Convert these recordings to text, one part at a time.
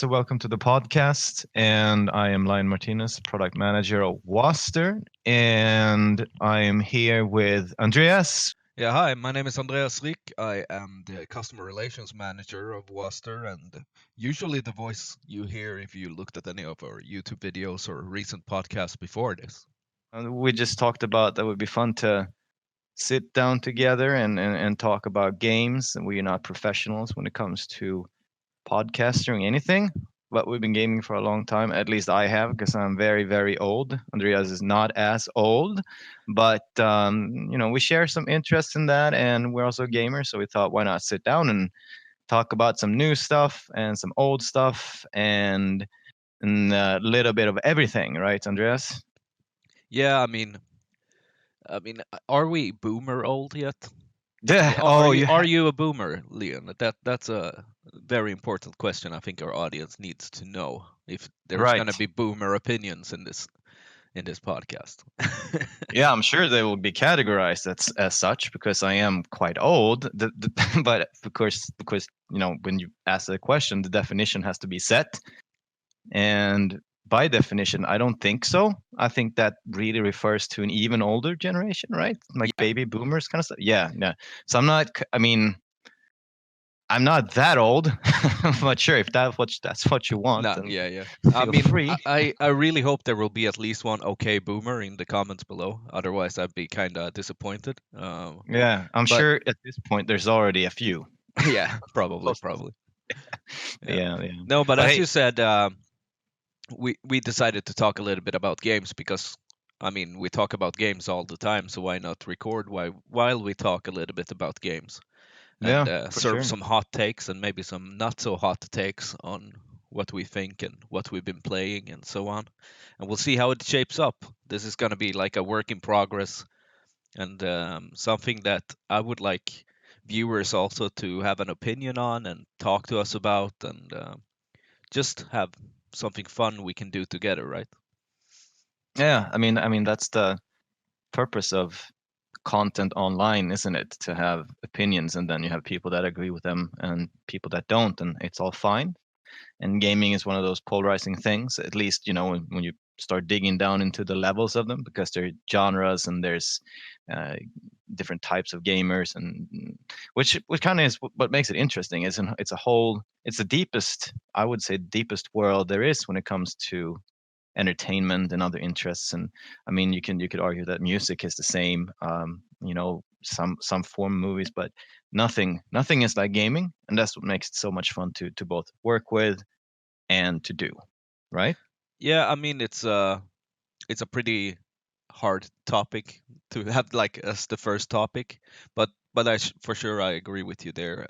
So welcome to the podcast, and I am Martinez, product manager of Wasder, and I am here with Andreas. Yeah, hi, my name is Andreas Rikk. I am the customer relations manager of Wasder, and usually the voice you hear if you looked at any of our YouTube videos or recent podcasts before this. We just talked about that would be fun to sit down together and talk about games. And we are not professionals when it comes to podcasting or anything, but we've been gaming for a long time. At least I have, because I'm very, very old. Andreas is not as old, but we share some interest in that, and we're also gamers. So we thought, why not sit down and talk about some new stuff and some old stuff and a little bit of everything, right, Andreas? Yeah, are we boomer old yet? Yeah. Are Oh, you you. are you a boomer, Leon? That's a very important question. I think our audience needs to know if there's Right. gonna be boomer opinions in this podcast. Yeah, I'm sure they will be categorized as such because I am quite old. But of course, because when you ask the question, the definition has to be set. And by definition, I don't think so. I think that really refers to an even older generation, right? Like Yeah. baby boomers kind of stuff. Yeah, yeah. So I'm not. I mean, I'm not that old. I'm not sure if that's what you want, No, then yeah, yeah. I feel mean, free. I really hope there will be at least one okay boomer in the comments below. Otherwise, I'd be kind of disappointed. Yeah, I'm But sure at this point there's already a few. yeah, probably. Yeah. Yeah, yeah. No, but But as hey, you said, we decided to talk a little bit about games because we talk about games all the time, so why not record while we talk a little bit about games and yeah, for serve sure. some hot takes and maybe some not so hot takes on what we think and what we've been playing and so on. And we'll see how it shapes up. This is going to be like a work in progress and something that I would like viewers also to have an opinion on and talk to us about and just have something fun we can do together, right? Yeah, I mean that's the purpose of content online, isn't it? To have opinions, and then you have people that agree with them and people that don't, and it's all fine. And gaming is one of those polarizing things, at least when you start digging down into the levels of them, because there are genres and there's uh, different types of gamers, and which kind of is what makes it interesting. It's the deepest, I would say, deepest world there is when it comes to entertainment and other interests. And I mean, you could argue that music is the same, some form movies, but nothing is like gaming, and that's what makes it so much fun to both work with and to do, right? Yeah, it's a pretty hard topic to have like as the first topic, but for sure I agree with you there.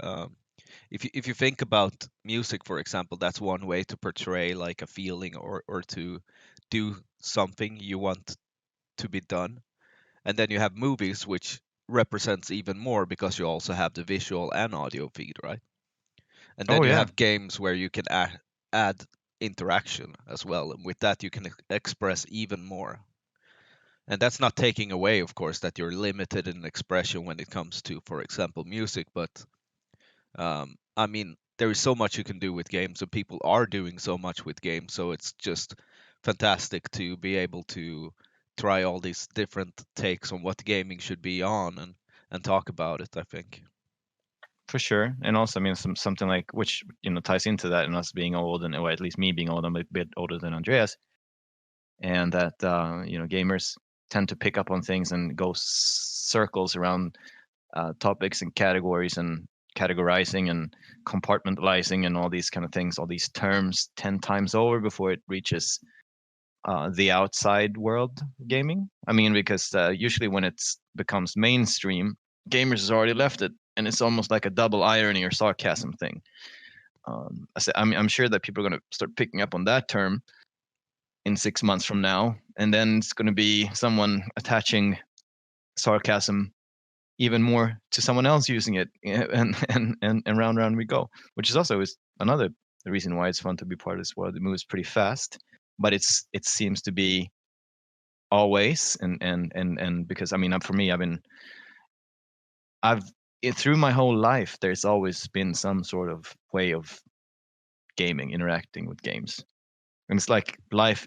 If you think about music, for example, that's one way to portray like a feeling or to do something you want to be done, and then you have movies which represents even more because you also have the visual and audio feed, right? And then Oh you yeah, have games where you can add interaction as well, and with that you can express even more. And that's not taking away, of course, that you're limited in expression when it comes to, for example, music. But there is so much you can do with games, and people are doing so much with games. So it's just fantastic to be able to try all these different takes on what gaming should be on and talk about it, I think. for sure. And also, I mean, something like, which ties into that, and us being old, and or at least me being old. I'm a bit older than Andreas, and that gamers tend to pick up on things and go circles around topics and categories and categorizing and compartmentalizing and all these kind of things, all these terms 10 times over before it reaches the outside world gaming. I mean, because usually when it becomes mainstream, gamers has already left it, and it's almost like a double irony or sarcasm thing. I'm sure that people are going to start picking up on that term in 6 months from now, and then it's going to be someone attaching sarcasm even more to someone else using it, and round we go. Which is also is another reason why it's fun to be part of this world. It moves pretty fast, but it seems to be always, and because I mean, for me, I've through my whole life, there's always been some sort of way of gaming, interacting with games. And it's like life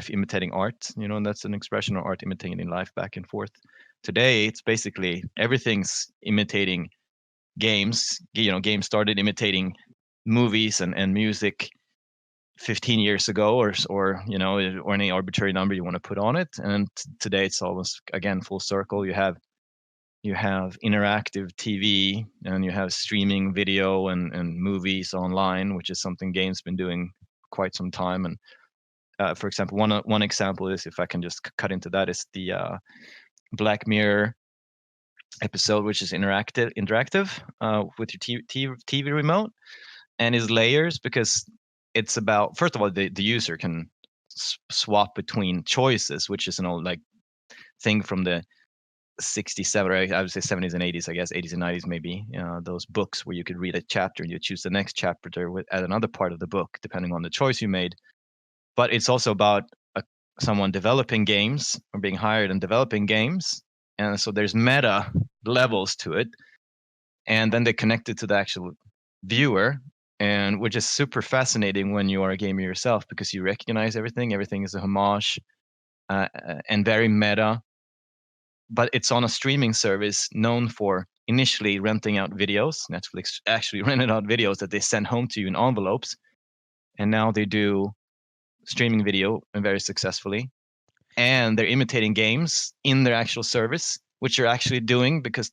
imitating art, and that's an expression of art imitating life back and forth. Today, it's basically everything's imitating games. Games started imitating movies and music 15 years ago, or any arbitrary number you want to put on it. And today, it's almost again full circle. You have interactive TV, and you have streaming video and movies online, which is something games been doing quite some time. And for example, one example is, if I can just cut into that, is the Black Mirror episode, which is interactive with your TV remote, and is layers, because it's about, first of all, the user can swap between choices, which is an old like thing from the 67, or I would say 70s and 80s, I guess 80s and 90s maybe, those books where you could read a chapter and you choose the next chapter at another part of the book depending on the choice you made. But it's also about someone developing games, or being hired and developing games, and so there's meta levels to it, and then they connect it to the actual viewer, and which is super fascinating when you are a gamer yourself, because you recognize everything is a homage, and very meta. But it's on a streaming service known for initially renting out videos. Netflix actually rented out videos that they sent home to you in envelopes, and now they do streaming video, and very successfully. And they're imitating games in their actual service, which you're actually doing, because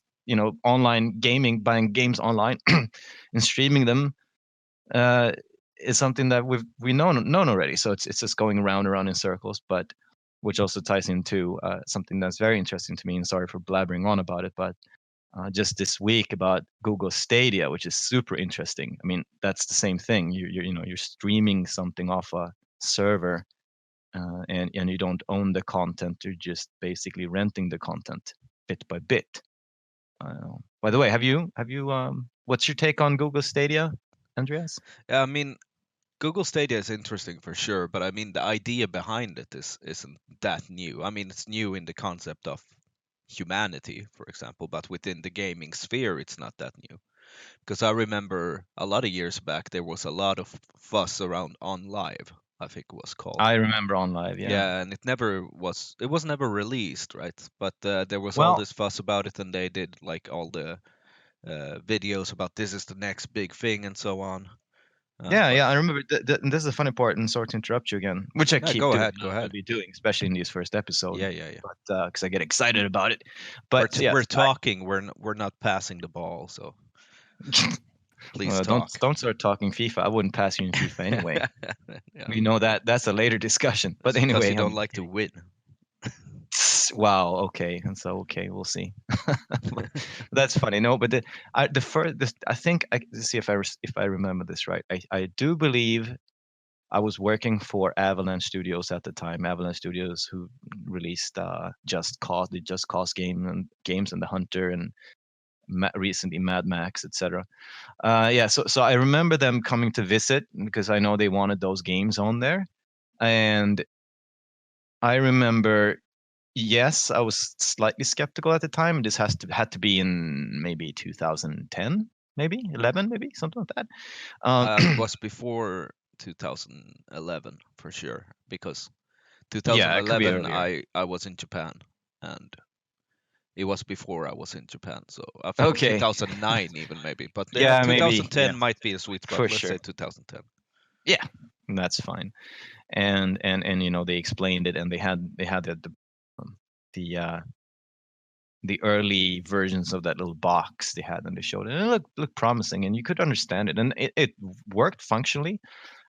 online gaming, buying games online and streaming them, is something that we known already. So it's just going around in circles, but which also ties into something that's very interesting to me. And sorry for blabbering on about it, but just this week about Google Stadia, which is super interesting. I mean, that's the same thing. You're streaming something off a server, and you don't own the content. You're just basically renting the content bit by bit. By the way, have you what's your take on Google Stadia, Andreas? Yeah, I mean, Google Stadia is interesting for sure, but I mean the idea behind it isn't that new. I mean, it's new in the concept of humanity, for example, but within the gaming sphere, it's not that new. Because I remember a lot of years back, there was a lot of fuss around On Live, I think it was called. I remember On Live, yeah. Yeah, and it was never released, right? But there was all Well, this fuss about it, and they did like all the videos about this is the next big thing and so on. yeah, But yeah, I remember. And this is the funny part, and sorry to interrupt you again, which I no, keep doing. go I'll ahead. be doing, especially in this first episode, Yeah, yeah, yeah. but because I get excited about it. But We're yes, talking. We're not passing the ball, so please don't talk. start talking FIFA. I wouldn't pass you in FIFA anyway. Yeah, We know that's a later discussion. But that's because anyway, you don't like to win. wow, okay, and so okay, we'll see. That's funny. No, but the first, I think, let's see if if I remember this right. I do believe I was working for Avalanche Studios at the time. Avalanche Studios, who released the Just Cause games, and the Hunter, and recently Mad Max, etc. Yeah, so I remember them coming to visit, because I know they wanted those games on there, and I remember. Yes, I was slightly skeptical at the time. This had to be in maybe 2010, maybe 11, maybe something like that. It was before 2011 for sure, because Yeah, it could be 2011 earlier. I was in Japan, and it was before I was in Japan. So I think Okay. 2009 even maybe, but yeah, Yeah, maybe. 2010 Yeah, might be a sweet spot. for Let's sure. say 2010. Yeah, that's fine. And they explained it, and they had um, the uh, the early versions of that little box they had, and they showed it, and it looked promising, and you could understand it, and it worked functionally,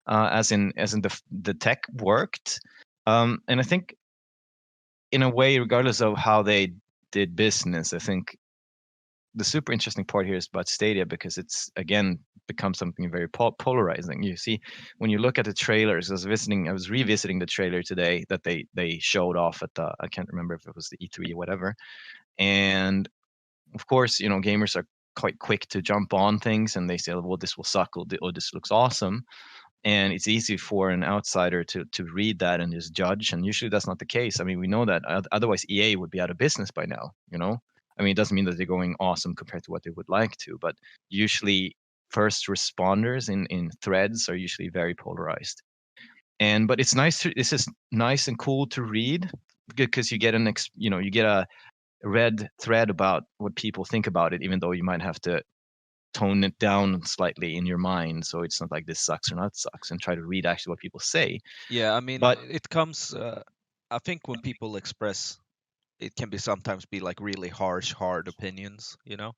as in the tech worked, and I think, in a way, regardless of how they did business, I think the super interesting part here is about Stadia, because it's again become something very polarizing. You see, when you look at the trailers, I was revisiting the trailer today that they showed off at the, I can't remember if it was the E3 or whatever, and of course, gamers are quite quick to jump on things, and they say, well, this will suck, or this looks awesome, and it's easy for an outsider to read that and just judge, and usually that's not the case. I mean, we know that otherwise EA would be out of business by now. I mean, it doesn't mean that they're going awesome compared to what they would like to, but usually first responders in threads are usually very polarized. But it's nice to it's just nice and cool to read because you get you get a read thread about what people think about it, even though you might have to tone it down slightly in your mind, so it's not like this sucks or not sucks, and try to read actually what people say. Yeah, I mean, But it comes. I think when people express, it can be sometimes be like really harsh, hard opinions. You know,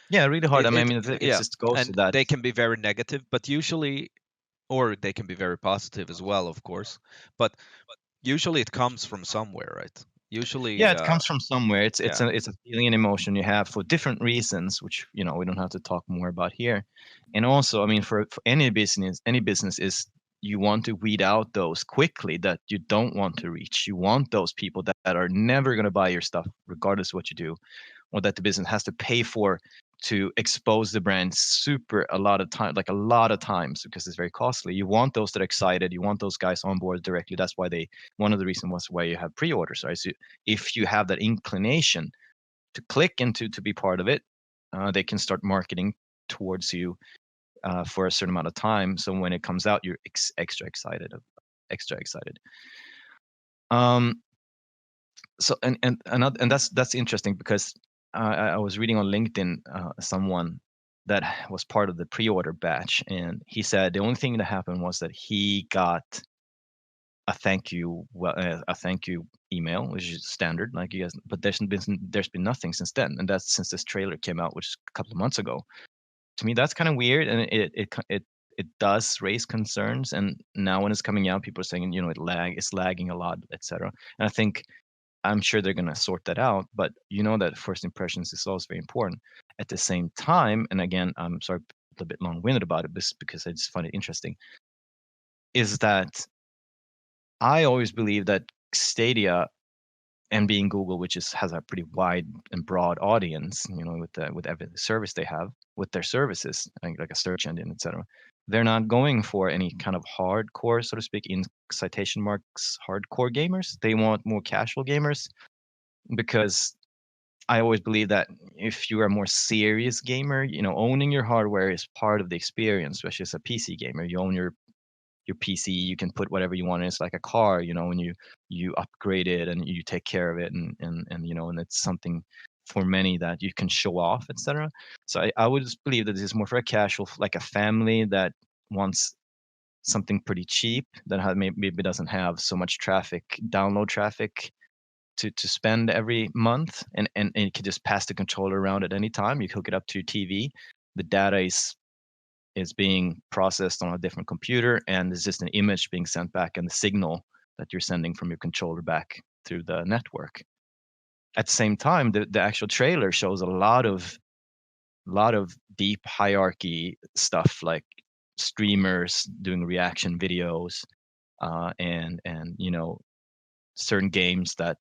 yeah, really hard. it I it mean, it yeah, just goes to and that. they can be very negative, but usually, or they can be very positive as well, of course. But usually, it comes from somewhere, right? Yeah, Usually, it comes from somewhere. It's yeah, a feeling and emotion you have for different reasons, which we don't have to talk more about here. And also, I mean, for any business is you want to weed out those quickly that you don't want to reach. You want those people that are never going to buy your stuff, regardless of what you do, or that the business has to pay for to expose the brand super a lot of time, like a lot of times, because it's very costly. You want those that are excited. You want those guys on board directly. That's why one of the reasons was why you have pre-orders, right? So if you have that inclination to click and to be part of it, they can start marketing towards you for a certain amount of time. So when it comes out, you're extra excited, extra excited. Um, so and that's interesting because I was reading on LinkedIn someone that was part of the pre-order batch, and he said the only thing that happened was that he got a thank you email, which is standard, like you guys. But there's been nothing since then, and that's since this trailer came out, which is a couple of months ago. To me, that's kind of weird, and it does raise concerns. And now when it's coming out, people are saying it's lagging a lot, etc. And I think I'm sure they're going to sort that out, but that first impressions is always very important. At the same time, and again, I'm sorry, a little bit long-winded about it, because I just find it interesting, is that I always believe that Stadia and being Google, which has a pretty wide and broad audience, with every service they have with their services, like a search engine, etc. They're not going for any kind of hardcore, so to speak, in citation marks, hardcore gamers. They want more casual gamers because I always believe that if you're a more serious gamer, owning your hardware is part of the experience, especially as a PC gamer. You own your PC, you can put whatever you want in. It's like a car, when you upgrade it and you take care of it, and it's something for many that you can show off, etc. So I would just believe that this is more for a casual, like a family that wants something pretty cheap that maybe doesn't have so much download traffic to spend every month, and you can just pass the controller around at any time. You hook it up to your TV. The data is being processed on a different computer, and it's just an image being sent back and the signal that you're sending from your controller back through the network. At the same time, the actual trailer shows a lot of deep hierarchy stuff, like streamers doing reaction videos, and certain games that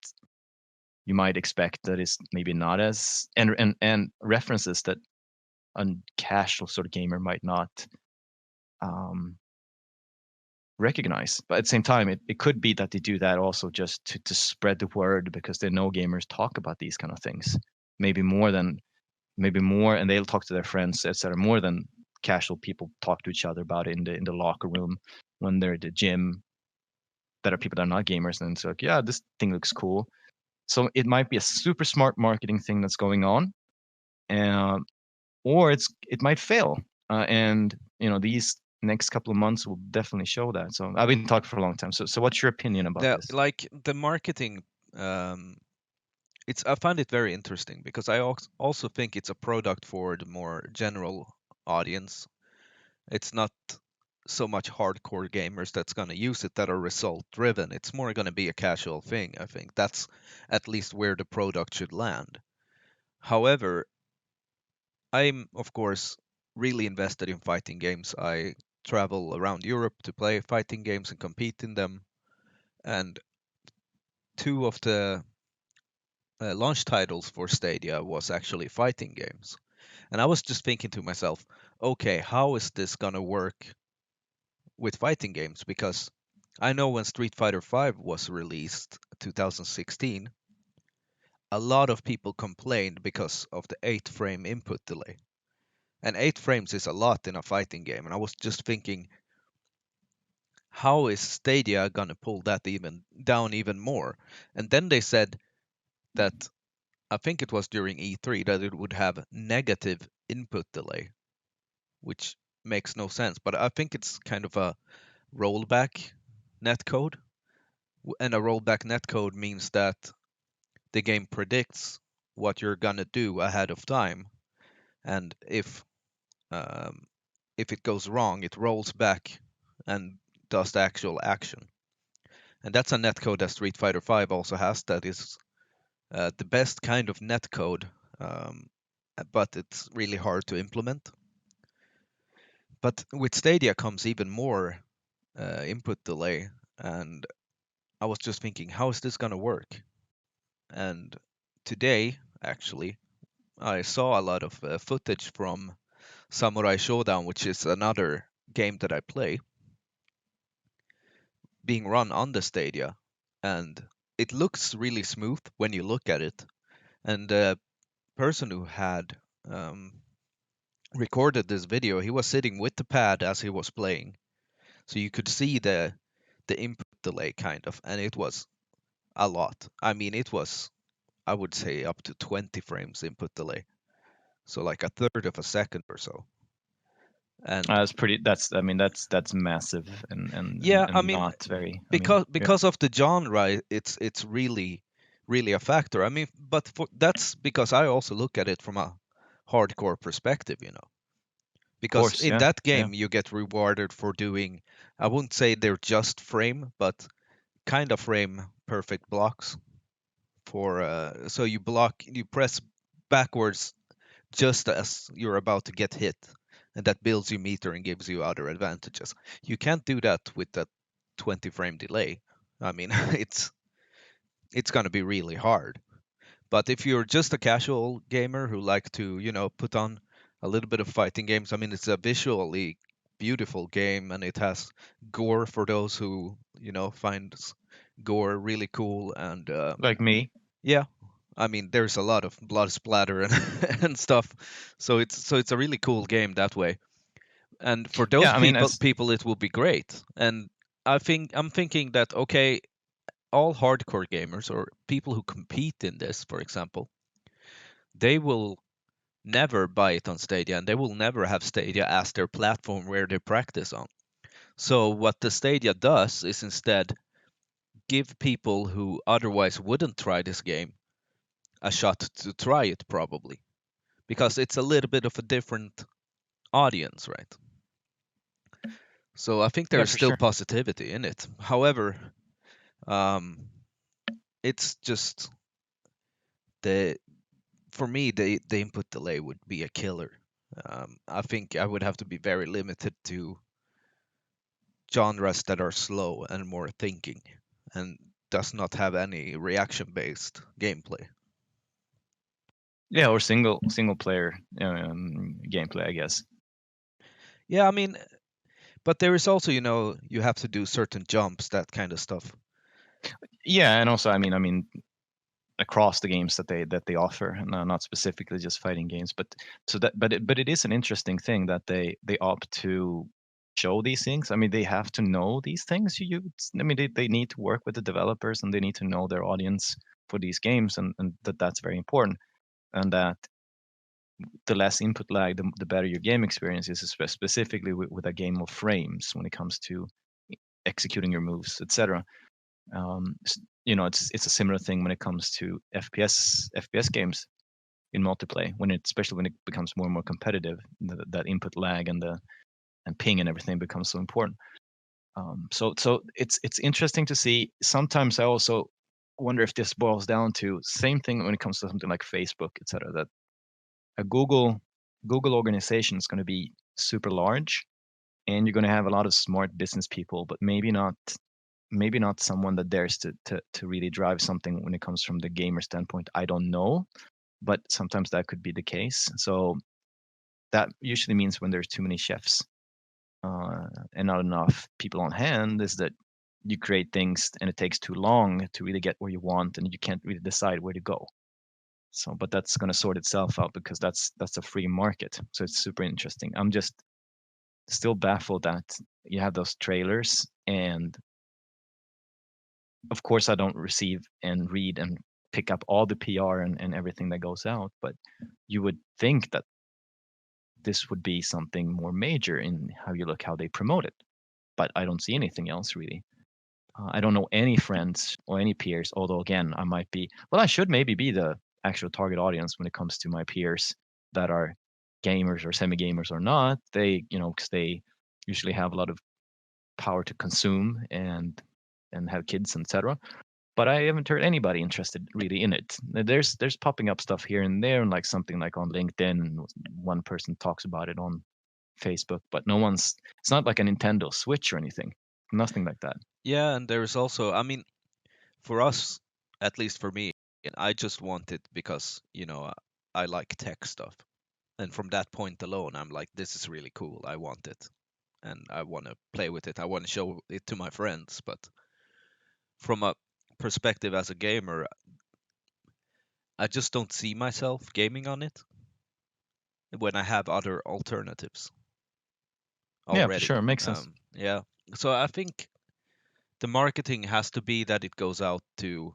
you might expect that is maybe not as and references that a casual sort of gamer might not um, recognize. But at the same time, it could be that they do that also just to spread the word, because they know gamers talk about these kind of things maybe more, and they'll talk to their friends, etc., more than casual people talk to each other about it in the locker room when they're at the gym, that are people that are not gamers, and it's like, yeah, this thing looks cool. So it might be a super smart marketing thing that's going on, um, or it might fail. And these next couple of months will definitely show that. So I've been talking for a long time. So what's your opinion about this? the marketing. I find it very interesting because I also think it's a product for the more general audience. It's not so much hardcore gamers that's going to use it that are result driven. It's more going to be a casual thing. I think that's at least where the product should land. However, I'm of course really invested in fighting games. I travel around Europe to play fighting games and compete in them. And two of the launch titles for Stadia was actually fighting games. And I was just thinking to myself, okay, how is this going to work with fighting games? Because I know when Street Fighter V was released 2016, a lot of people complained because of the 8 frame input delay. And 8 frames is a lot in a fighting game. And I was just thinking, how is Stadia gonna pull that even down even more? And then they said that, I think it was during E3, that it would have negative input delay, which makes no sense. But I think it's kind of a rollback netcode. And a rollback netcode means that the game predicts what you're gonna do ahead of time, and um, if it goes wrong, it rolls back and does the actual action. And that's a netcode that Street Fighter V also has. That is the best kind of netcode, um, but it's really hard to implement. But with Stadia comes even more input delay, and I was just thinking, how is this gonna work? And today, actually, I saw a lot of footage from Samurai Showdown, which is another game that I play, being run on the Stadia, and it looks really smooth when you look at it. And the person who had um, recorded this video, he was sitting with the pad as he was playing, so you could see the input delay kind of, and it was a lot. I mean, it was, I would say, up to 20 frames input delay, so like a third of a second or so. And That's pretty. That's I mean that's massive yeah, I and mean, not very. I mean, yeah, because of the genre, it's really a factor. I mean, but that's because I also look at it from a hardcore perspective, of because course, in yeah, that yeah. game you get rewarded for doing, I wouldn't say they're just frame, but kind of frame perfect blocks for so you press backwards just as you're about to get hit, and that builds you meter and gives you other advantages. You can't do that with that 20 frame delay. I mean, it's going to be really hard. But if you're just a casual gamer who like to, put on a little bit of fighting games, I mean, it's a visually beautiful game, and it has gore for those who, find gore really cool. And Like me. yeah, I mean, there's a lot of blood splatter and and stuff. So it's a really cool game that way. And for those Yeah, I mean, people it will be great. And I'm thinking that, okay, all hardcore gamers or people who compete in this, for example, they will never buy it on Stadia, and they will never have Stadia as their platform where they practice on. So what the Stadia does is instead give people who otherwise wouldn't try this game a shot to try it, probably, because it's a little bit of a different audience, right? So I think yeah, there's for still sure. positivity in it. However, um, it's just the for me the input delay would be a killer. I think I would have to be very limited to genres that are slow and more thinking, and does not have any reaction based gameplay. Yeah, or single player gameplay, I guess. Yeah, I mean, but there is also, you have to do certain jumps, that kind of stuff. Yeah, and also, I mean, across the games that they offer, no, not specifically just fighting games, but so that, but it is an interesting thing that they opt to show these things. I mean, they have to know these things. I mean, they need to work with the developers and they need to know their audience for these games, and that's very important. And that the less input lag, the better your game experience is, specifically with a game of frames when it comes to executing your moves, etc. It's a similar thing when it comes to FPS games in multiplayer, especially when it becomes more and more competitive, that input lag and ping and everything becomes so important. So it's interesting to see. Sometimes I also wonder if this boils down to same thing when it comes to something like Facebook, etc. That a Google organization is going to be super large, and you're going to have a lot of smart business people, but maybe not someone that dares to really drive something when it comes from the gamer standpoint. I don't know, but sometimes that could be the case. So that usually means when there's too many chefs and not enough people on hand, is that you create things and it takes too long to really get where you want, and you can't really decide where to go. So, but that's going to sort itself out because that's a free market. So it's super interesting. I'm just still baffled that you have those trailers, and of course I don't receive and read and pick up all the PR and everything that goes out, but you would think that this would be something more major in how you look, how they promote it. But I don't see anything else really. I don't know any friends or any peers, although again, I might be, well, I should maybe be the actual target audience when it comes to my peers that are gamers or semi gamers or not. They, because they usually have a lot of power to consume and have kids, etc. But I haven't heard anybody interested really in it. There's popping up stuff here and there, and like something like on LinkedIn, one person talks about it on Facebook, but no one's. It's not like a Nintendo Switch or anything. Nothing like that. Yeah, and there's also, I mean, for us, at least for me, I just want it because, I like tech stuff. And from that point alone, I'm like, this is really cool. I want it. And I want to play with it. I want to show it to my friends. But from a perspective as a gamer, I just don't see myself gaming on it when I have other alternatives Yeah, for already. sure, makes sense. Yeah. So I think the marketing has to be that it goes out to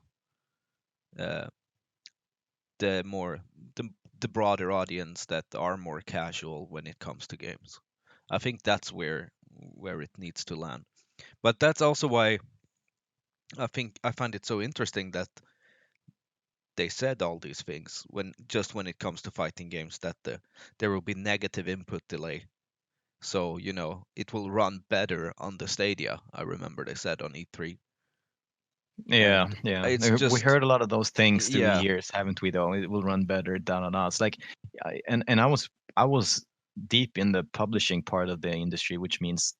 uh, the more the, the broader audience that are more casual when it comes to games. I think that's where it needs to land. But that's also why I think I find it so interesting that they said all these things when it comes to fighting games that there will be negative input delay. So, it will run better on the Stadia. I remember they said on E3. Yeah, And yeah. it's We just heard a lot of those things through the yeah, years, haven't we? Though it will run better, da da da. It's like, and I was deep in the publishing part of the industry, which means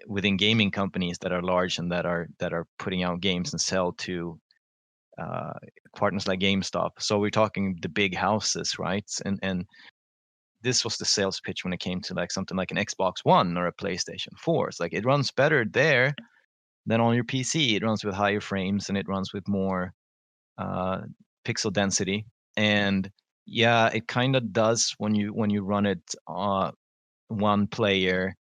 within gaming companies that are large and that are putting out games and sell to uh, partners like GameStop. So we're talking the big houses, right? And this was the sales pitch when it came to like something like an Xbox One or a PlayStation 4. It's like it runs better there than on your PC. It runs with higher frames and it runs with more uh, pixel density. And yeah, it kind of does when you run it one player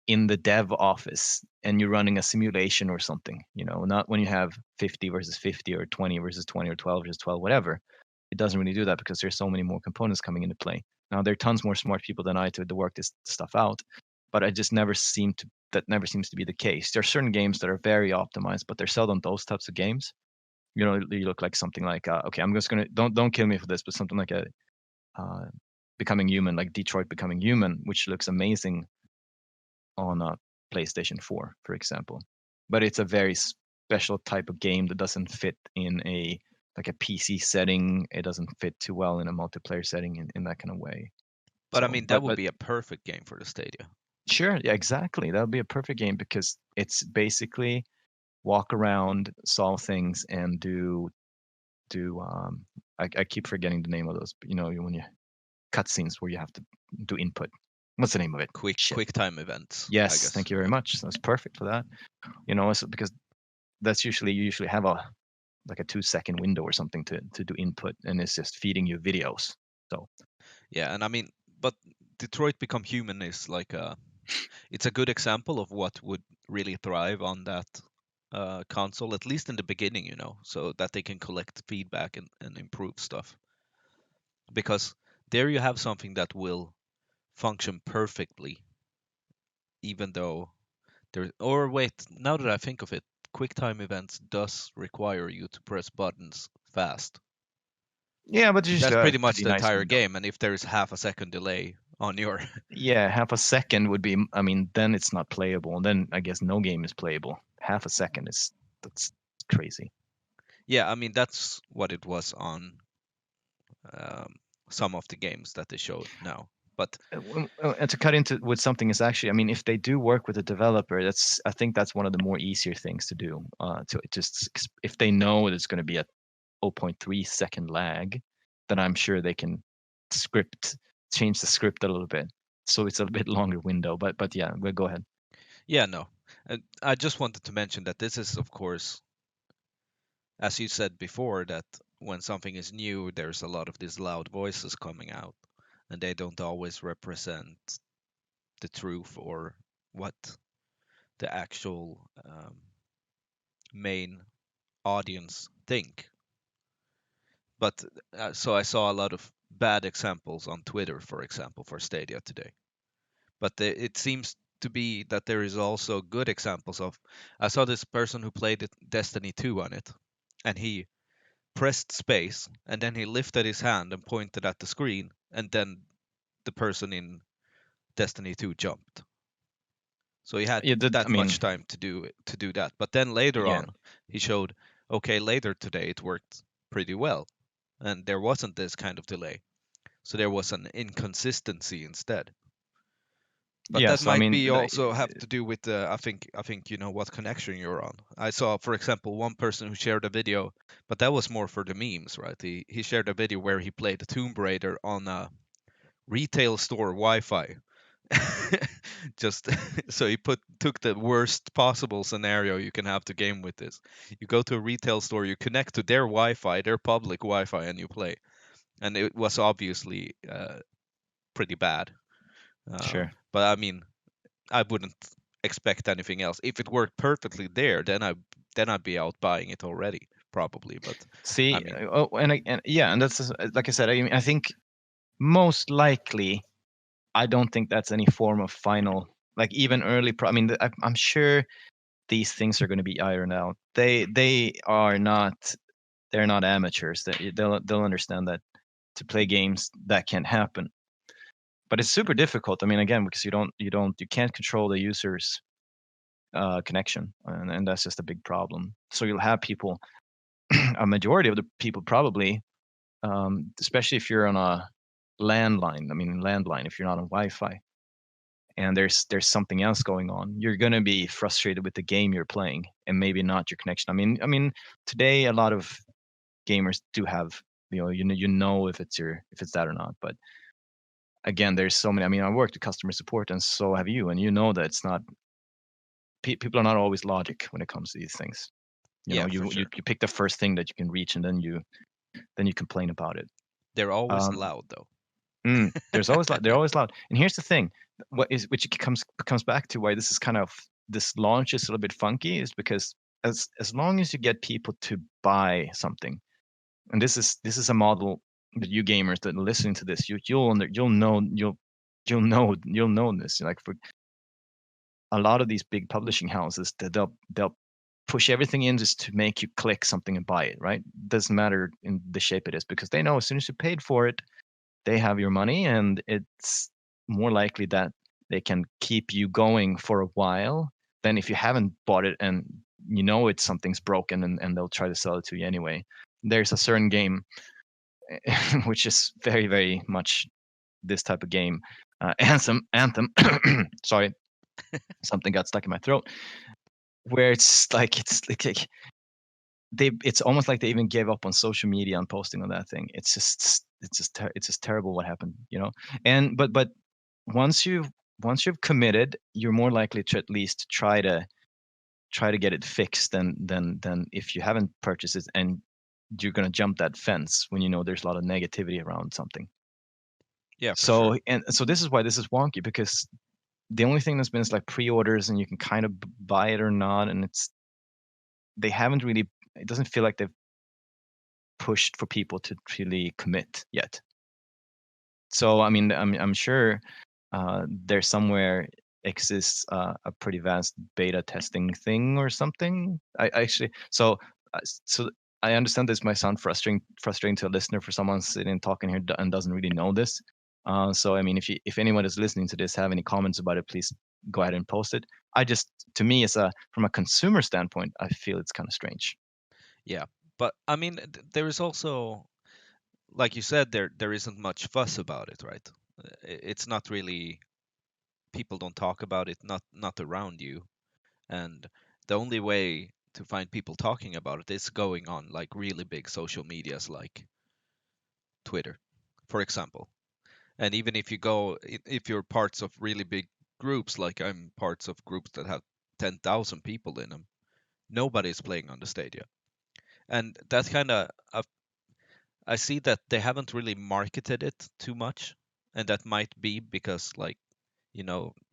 in the dev office and you're running a simulation or something, not when you have 50 versus 50 or 20 versus 20 or 12 versus 12, whatever. It doesn't really do that because there's so many more components coming into play. Now there are tons more smart people than I to work this stuff out, but I just never seem to that never seems to be the case. There are certain games that are very optimized, but they're seldom those types of games. You look like something like okay, I'm just gonna don't kill me for this, but something like a uh, Becoming Human, like Detroit Becoming Human, which looks amazing on a PlayStation 4, for example. But it's a very special type of game that doesn't fit in a PC setting. It doesn't fit too well in a multiplayer setting in that kind of way. but I So, mean that but would but be a perfect game for the Stadia. sure, yeah, exactly. That would be a perfect game because it's basically walk around, solve things, and do I keep forgetting the name of those. When you cutscenes where you have to do input. What's the name of it? Shit. Quick time events, I Yes, guess. thank you very Yeah. much. That's perfect for that. Because that's you usually have a like a 2-second window or something to do input, and it's just feeding you videos. So Yeah, and I mean, but Detroit Become Human is like it's a good example of what would really thrive on that console, at least in the beginning, so that they can collect feedback and improve stuff. Because there you have something that will function perfectly, even though there. Or wait, now that I think of it, QuickTime events does require you to press buttons fast. yeah, but it's That's usually a pretty much pretty the nice entire window. game, and if there is half a second delay on your Yeah, half a second would be. I mean, then it's not playable, and then I guess no game is playable. Half a second is that's crazy. yeah, I mean that's what it was on um, some of the games that they showed now. But And to cut into with something is actually, I mean, if they do work with a developer, I think that's one of the more easier things to do. To just if they know there's going to be a zero point 0.3 second lag, then I'm sure they can script change the script a little bit, so it's a bit longer window. But yeah, we'll go ahead. yeah, no. I just wanted to mention that this is, of course, as you said before, that when something is new, there's a lot of these loud voices coming out, and they don't always represent the truth or what the actual main audience think. But so I saw a lot of bad examples on Twitter, for example, for Stadia today. But it seems to be that there is also good examples of. I saw this person who played Destiny 2 on it, and he pressed space, and then he lifted his hand and pointed at the screen, and then the person in Destiny 2 jumped. So he had Yeah, that, I that mean, much time to do that. But then later yeah, on, he showed, okay, later today it worked pretty well, and there wasn't this kind of delay. So there was an inconsistency instead. But yeah. that So I might mean, be also have to do with the I think you know what connection you're on. I saw, for example, one person who shared a video, but that was more for the memes, right? He shared a video where he played Tomb Raider on a retail store Wi-Fi. Just so he took the worst possible scenario you can have to game with this. You go to a retail store, you connect to their Wi-Fi, their public Wi-Fi, and you play. And it was obviously pretty bad. sure. But I mean, I wouldn't expect anything else. If it worked perfectly there, then I'd be out buying it already, probably. But I See, mean, oh, and yeah, and that's like I said. I mean, I think most likely, I don't think that's any form of final, like even early. I mean, I'm sure these things are going to be ironed out. They are not. They're not amateurs. They'll understand that to play games that can happen. But it's super difficult. I mean, again, because you can't control the user's connection, and that's just a big problem. So you'll have people, a majority of the people probably, especially if you're on a landline. I mean, landline. If you're not on Wi-Fi, and there's something else going on, you're gonna be frustrated with the game you're playing, and maybe not your connection. I mean, today a lot of gamers do have, you know if it's that or not. But again, there's so many. I mean, I worked with customer support, and so have you, and you know that it's not. People are not always logic when it comes to these things. You know, yeah, for you sure. you pick the first thing that you can reach, and then you complain about it. They're always Um, loud though. they're always loud. And here's the thing, which comes back to why this is kind of this launch is a little bit funky, is because as long as you get people to buy something, and this is a model that you gamers that are listening to this, you'll know this. Like, for a lot of these big publishing houses, that they'll push everything in just to make you click something and buy it, right? Doesn't matter in the shape it is, because they know as soon as you paid for it, they have your money, and it's more likely that they can keep you going for a while than if you haven't bought it and you know it's something's broken, and they'll try to sell it to you anyway. There's a certain game which is very, very much this type of game. Anthem. Sorry, something got stuck in my throat. Where it's almost like they even gave up on social media and posting on that thing. It's just terrible what happened, you know. And but once you've committed, you're more likely to at least try to get it fixed than if you haven't purchased it and you're gonna jump that fence when you know there's a lot of negativity around something. Yeah, for sure. So this is why this is wonky, because the only thing that's been is like pre-orders, and you can kind of buy it or not, and they haven't really. It doesn't feel like they've pushed for people to really commit yet. So I mean, I'm sure there somewhere exists a pretty vast beta testing thing or something. I actually so I understand this might sound frustrating to a listener, for someone sitting talking here and doesn't really know this. So I mean, if anyone is listening to this have any comments about it, please go ahead and post it. To me, as a from a consumer standpoint, I feel it's kind of strange. Yeah, but I mean, there is also, like you said, there isn't much fuss about it, right? It's not really, people don't talk about it, not around you, and the only way to find people talking about it is going on like really big social medias like Twitter, for example. And even if you go, if you're parts of really big groups, like I'm parts of groups that have 10,000 people in them, nobody's playing on the Stadia. And that kind of I see that they haven't really marketed it too much, and that might be because, like,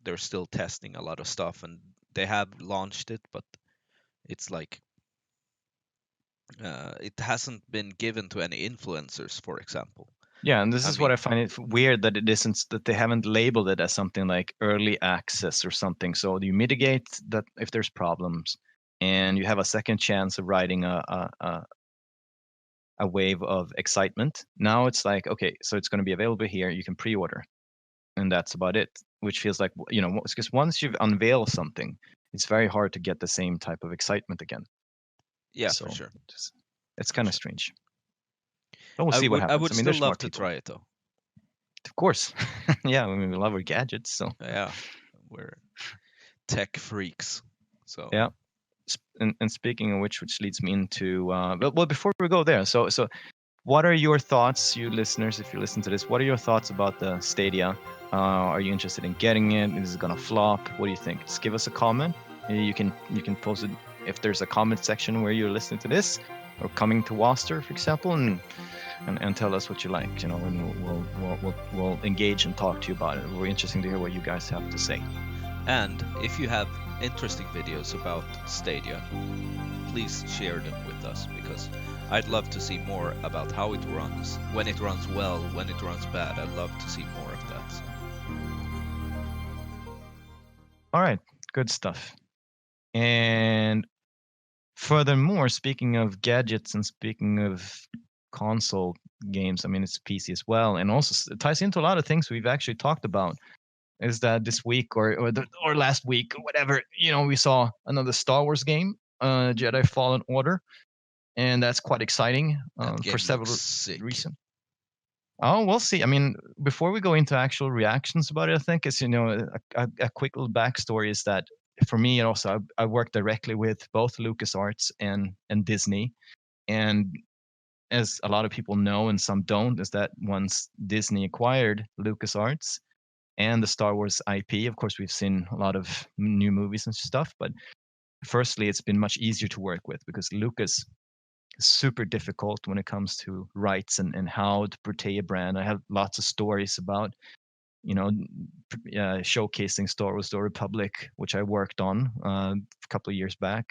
they're still testing a lot of stuff, and they have launched it, but it's like it hasn't been given to any influencers, for example. Yeah, and this I is what mean, I find it weird that it isn't that they haven't labeled it as something like early access or something. So you mitigate that if there's problems, and you have a second chance of riding a wave of excitement. Now it's like, okay, so it's going to be available here. You can pre-order, and that's about it. Which feels like, because once you've unveiled something, it's very hard to get the same type of excitement again. yeah, for So sure, it's for kind of sure. strange. But we'll I see what would I happens. would I mean, still they're smart love to people, try it though. of course. Yeah, I mean, we love our gadgets, so Yeah, we're tech freaks. So yeah. And speaking of which leads me into well, before we go there, so what are your thoughts, you listeners, if you listen to this? What are your thoughts about the Stadia? Are you interested in getting it? Is it gonna flop? What do you think? Just give us a comment. You can post it if there's a comment section where you're listening to this or coming to Wasder, for example, and tell us what you like. And we'll engage and talk to you about it. We're interested to hear what you guys have to say. And if you have interesting videos about Stadia, please share them with us, because I'd love to see more about how it runs, when it runs well, when it runs bad. I'd love to see more of that. So. All right, good stuff. And furthermore, speaking of gadgets and speaking of console games, I mean, it's PC as well, and also it ties into a lot of things we've actually talked about. Is that this week or last week or whatever, we saw another Star Wars game, Jedi Fallen Order, and that's quite exciting That for game looks several sick. reasons. Oh, we'll see. I mean, before we go into actual reactions about it, I think it's a quick little backstory is that for me, and also I work directly with both LucasArts and Disney, and as a lot of people know and some don't, is that once Disney acquired LucasArts and the Star Wars IP, of course, we've seen a lot of new movies and stuff. But firstly, it's been much easier to work with because Lucas is super difficult when it comes to rights and how to portray a brand. I have lots of stories about, you know, showcasing Star Wars: The Republic, which I worked on a couple of years back,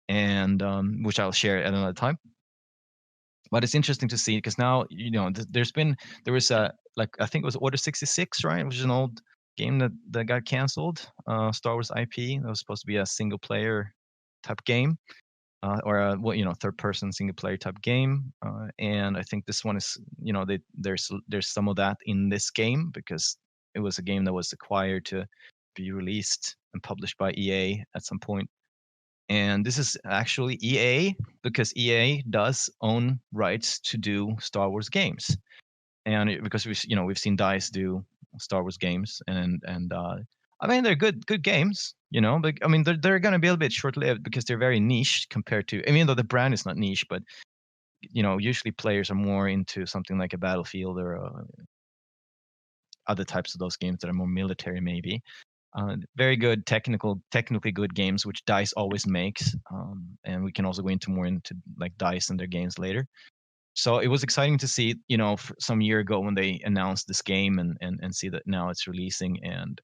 and which I'll share at another time. But it's interesting to see because now there was a, like, I think it was Order 66, right, which is an old game that got canceled, Star Wars IP that was supposed to be a single player type game, or a, well, third person single player type game, and I think this one is, there's some of that in this game because it was a game that was acquired to be released and published by EA at some point. And this is actually EA because EA does own rights to do Star Wars games, and because we've seen DICE do Star Wars games, and I mean they're good games, but I mean they're going to be a little bit short lived because they're very niche compared to. I mean, though the brand is not niche, but usually players are more into something like a Battlefield or other types of those games that are more military maybe. Very good technically good games, which Dice always makes, and we can also go into like Dice and their games later. So it was exciting to see, some year ago when they announced this game and see that now it's releasing. And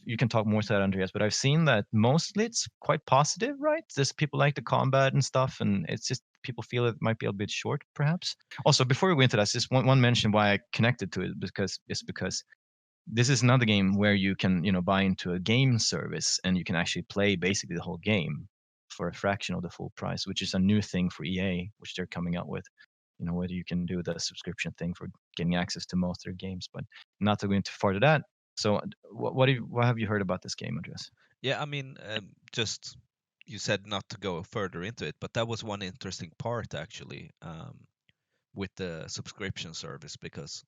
you can talk more to that, Andreas, but I've seen that mostly it's quite positive, right? Just people like the combat and stuff, and it's just people feel it might be a bit short, perhaps. Also, before we go into that, just one mention why I connected to it because this is another game where you can buy into a game service and you can actually play basically the whole game for a fraction of the full price, which is a new thing for EA, which they're coming out with. Whether you can do the subscription thing for getting access to most of their games, but not to go into further that. So what have you heard about this game, Andreas? Yeah, I mean, just you said not to go further into it, but that was one interesting part actually, with the subscription service, because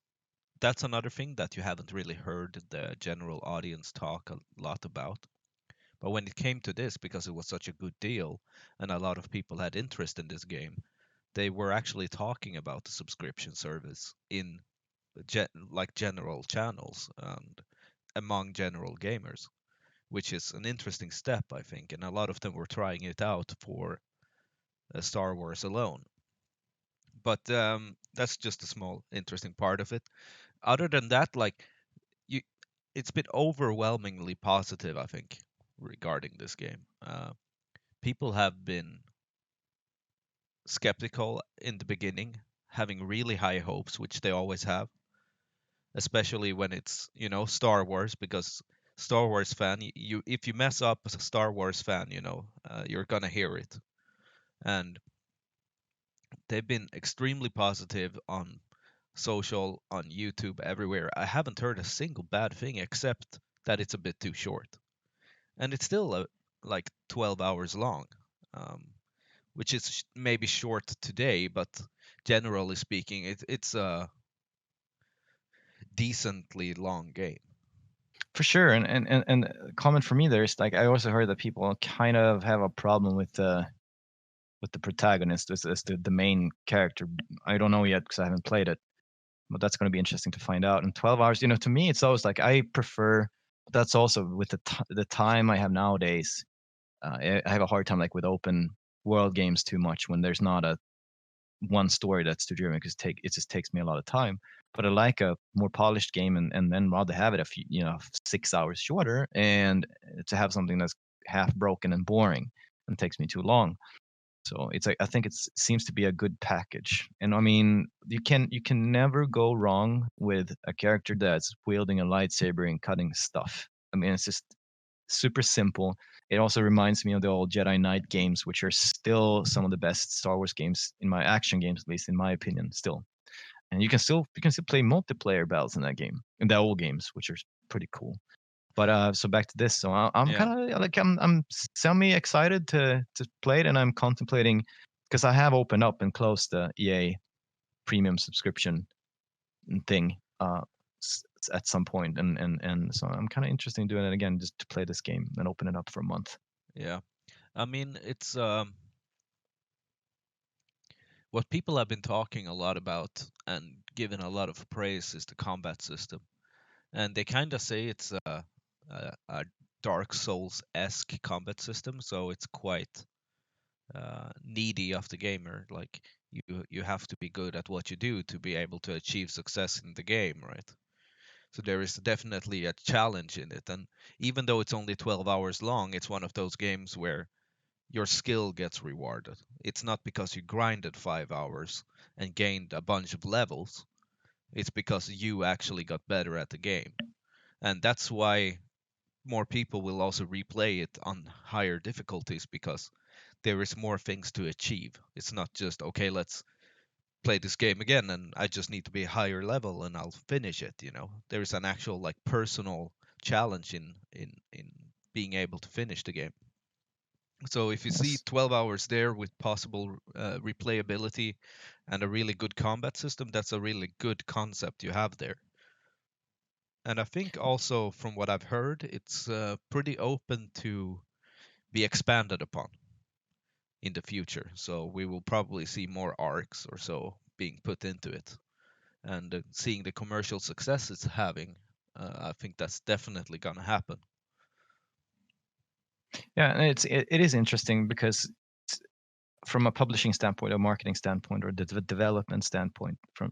that's another thing that you haven't really heard the general audience talk a lot about. But when it came to this, because it was such a good deal and a lot of people had interest in this game, they were actually talking about the subscription service in like general channels and among general gamers, which is an interesting step, I think. And a lot of them were trying it out for Star Wars alone. but that's just a small interesting part of it. Other than that, like you, it's been overwhelmingly positive, I think, regarding this game. People have been skeptical in the beginning, having really high hopes, which they always have, especially when it's Star Wars, because Star Wars fan, you if you mess up as a Star Wars fan, you're gonna hear it. And they've been extremely positive on social, on YouTube, everywhere. I haven't heard a single bad thing except that it's a bit too short, and it's still like 12 hours long, um, which is maybe short today, but generally speaking, it's a decently long game. For sure. And a comment for me there is like I also heard that people kind of have a problem with the protagonist as the main character. I don't know yet because I haven't played it, but that's going to be interesting to find out. In 12 hours, to me, it's always like I prefer. That's also with the time I have nowadays. I have a hard time like with open world games too much when there's not a one story that's too driven because it just takes me a lot of time. But I like a more polished game and then rather have it a few 6 hours shorter and to have something that's half broken and boring and takes me too long. So it's like I think it seems to be a good package. And I mean, you can never go wrong with a character that's wielding a lightsaber and cutting stuff. I mean, it's just super simple. It also reminds me of the old Jedi Knight games, which are still some of the best Star Wars games in my action games, at least in my opinion, still. And you can still play multiplayer battles in that game, in the old games, which are pretty cool. But so back to this. So I'm Yeah, kind of like I'm semi excited to play it, and I'm contemplating because I have opened up and closed the EA premium subscription thing at some point, and so I'm kind of interested in doing it again, just to play this game and open it up for a month. yeah. I mean, it's what people have been talking a lot about and given a lot of praise is the combat system, and they kind of say it's a Dark Souls-esque combat system, so it's quite needy of the gamer. Like you have to be good at what you do to be able to achieve success in the game, right? So there is definitely a challenge in it, and even though it's only 12 hours long, it's one of those games where your skill gets rewarded. It's not because you grinded 5 hours and gained a bunch of levels. It's because you actually got better at the game. And that's why more people will also replay it on higher difficulties because there is more things to achieve. It's not just, okay, let's play this game again and I just need to be higher level and I'll finish it. There is an actual like personal challenge in being able to finish the game. So if you see Yes. 12 hours there with possible replayability and a really good combat system, that's a really good concept you have there. And I think also from what I've heard, it's pretty open to be expanded upon in the future. So we will probably see more arcs or so being put into it. And seeing the commercial success it's having, I think that's definitely gonna happen. Yeah, and it is interesting because from a publishing standpoint, a marketing standpoint, or the development standpoint from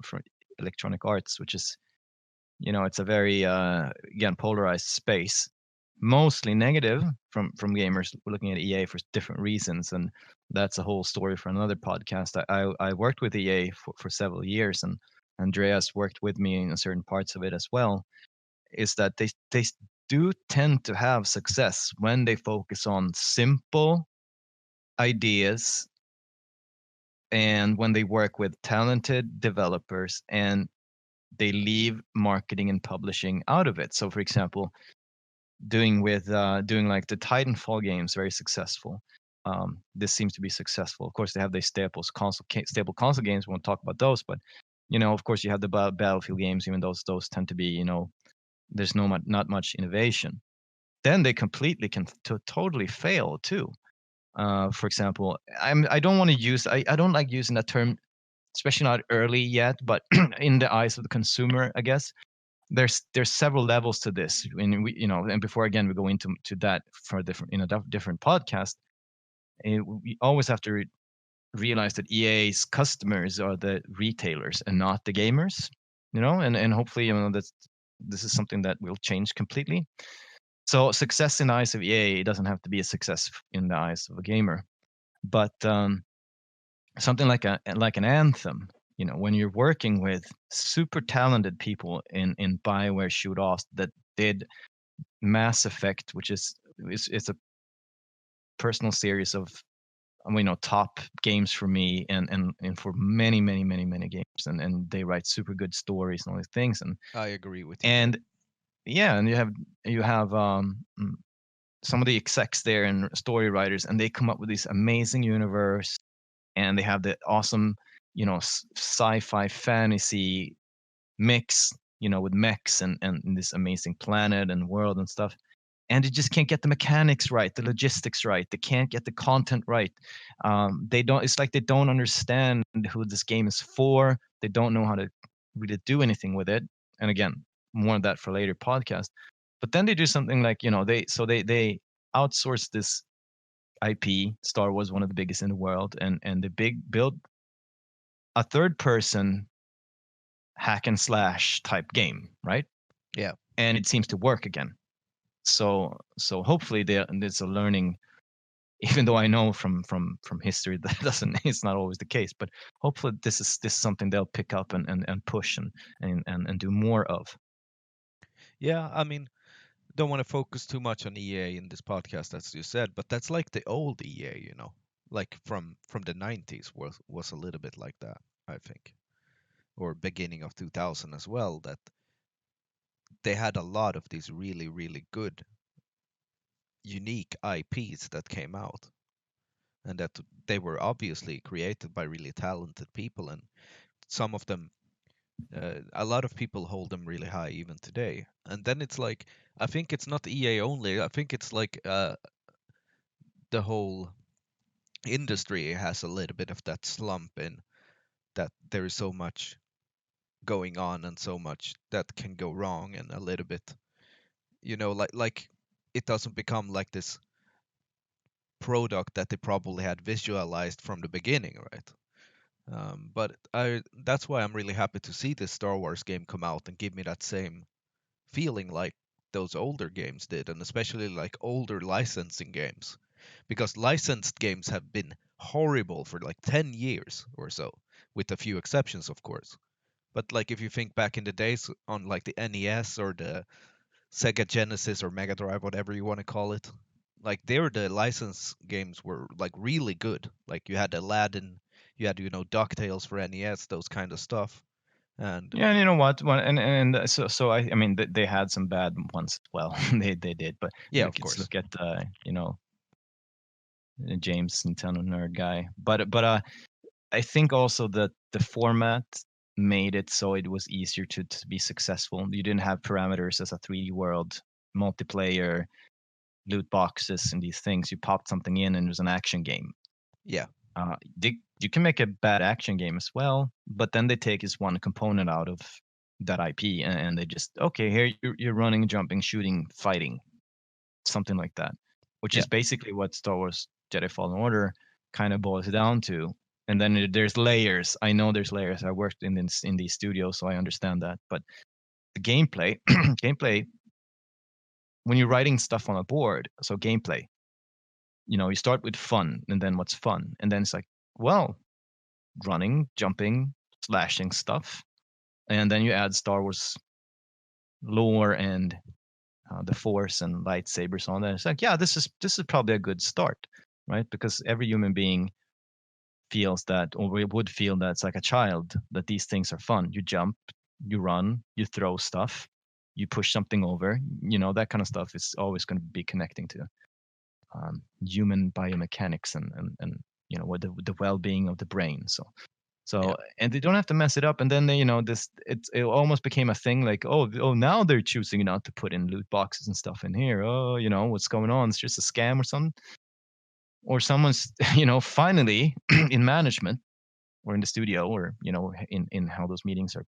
Electronic Arts, which is it's a very again polarized space, mostly negative from gamers looking at EA for different reasons, and that's a whole story for another podcast. I worked with EA for several years, and Andreas worked with me in certain parts of it as well. Is that they do tend to have success when they focus on simple ideas and when they work with talented developers and they leave marketing and publishing out of it. So, for example, doing like the Titanfall games very successful. This seems to be successful. Of course, they have the stable console games. We won't talk about those, but of course, you have the Battlefield games. Even those tend to be there's not much innovation. Then they completely can totally fail too. For example, I don't want to use I don't like using that term, especially not early yet, but in the eyes of the consumer, I guess there's several levels to this. And and before again we go into that for different in a different podcast, we always have to realize that EA's customers are the retailers and not the gamers, and hopefully, this is something that will change completely. So success in the eyes of EA doesn't have to be a success in the eyes of a gamer, but something like an Anthem, when you're working with super talented people in BioWare shoot-offs that did Mass Effect, which is it's a personal series of top games for me and for many many many many games, and they write super good stories and all these things, I agree with you there. and yeah, and you have some of the execs there and story writers, and they come up with this amazing universe, and they have the awesome sci-fi fantasy mix, with mechs and this amazing planet and world and stuff, and they just can't get the mechanics right, the logistics right. They can't get the content right. They don't. It's like they don't understand who this game is for. They don't know how to really do anything with it. And again, more of that for later podcast. But then they do something like they outsource this IP. Star Wars, one of the biggest in the world, and they build a third person hack and slash type game, right? Yeah. And it seems to work again. So hopefully there's a learning, even though I know from history that it's not always the case, but hopefully this is something they'll pick up and push and do more of. Yeah, I mean, don't want to focus too much on EA in this podcast, as you said, but that's like the old EA, like from the 90s was a little bit like that, I think, or beginning of 2000 as well, that they had a lot of these really, really good, unique IPs that came out, and that they were obviously created by really talented people, and some of them, a lot of people hold them really high even today. And then it's like, I think it's not EA only. I think it's like the whole industry has a little bit of that slump in that there is so much going on and so much that can go wrong, and a little bit, like it doesn't become like this product that they probably had visualized from the beginning, right? But that's why I'm really happy to see this Star Wars game come out and give me that same feeling like those older games did, and especially like older licensing games, because licensed games have been horrible for like 10 years or so, with a few exceptions, of course. But like if you think back in the days on like the NES or the Sega Genesis or Mega Drive, whatever you want to call it, like there the license games were like really good. Like you had Aladdin, you had DuckTales for NES, those kind of stuff. And Yeah, and you know what? So I mean they had some bad ones as well. They did, but yeah, of let's course. look at James Nintendo nerd guy. But I think also that the format made it so it was easier to be successful. You didn't have parameters as a 3D world, multiplayer, loot boxes, and these things. You popped something in, and it was an action game. Yeah. You can make a bad action game as well, but then they take this one component out of that IP, and they just, okay, here you're running, jumping, shooting, fighting, something like that, which Yeah. is basically what Star Wars Jedi Fallen Order kind of boils down to. And then there's layers. I know there's layers. I worked in these studios, so I understand that. But the gameplay, gameplay, when you're writing stuff on a board, so gameplay, you start with fun, and then what's fun, and then it's like, well, running, jumping, slashing stuff, and then you add Star Wars lore and the Force and lightsabers on there. It's like, yeah, this is probably a good start, right? Because every human being feels that, or we would feel that it's like a child, that these things are fun. You jump, you run, you throw stuff, you push something over. That kind of stuff is always going to be connecting to human biomechanics and with the well-being of the brain. Yeah. And they don't have to mess it up. And then it almost became a thing like, oh, now they're choosing not to put in loot boxes and stuff in here. Oh, what's going on? It's just a scam or something. Or someone's, finally in management or in the studio or, in how those meetings are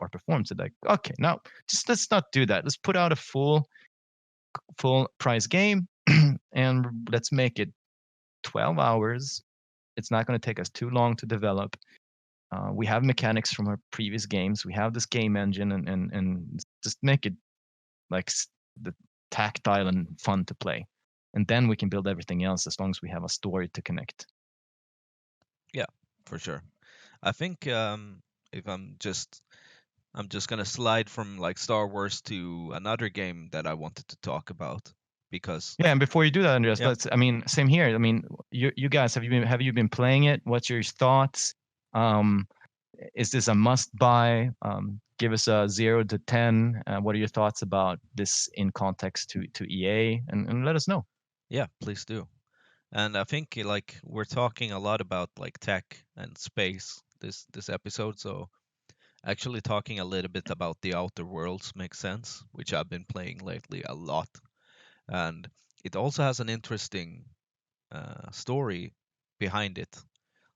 performed. So like, okay, now just let's not do that. Let's put out a full price game and let's make it 12 hours It's not going to take us too long to develop. We have mechanics from our previous games. We have this game engine, and just make it like the tactile and fun to play. And then we can build everything else as long as we have a story to connect. Yeah, for sure. I think if I'm just gonna slide from like Star Wars to another game that I wanted to talk about because Yeah, and before you do that, Andreas, yeah, I mean, same here. I mean, you guys, have you been playing it? What's your thoughts? Um, is this a must buy? Give us a 0 to 10. What are your thoughts about this in context to EA? And let us know. yeah, please do. And I think like we're talking a lot about like tech and space this episode, so actually talking a little bit about the Outer Worlds makes sense, which I've been playing lately a lot, and it also has an interesting story behind it.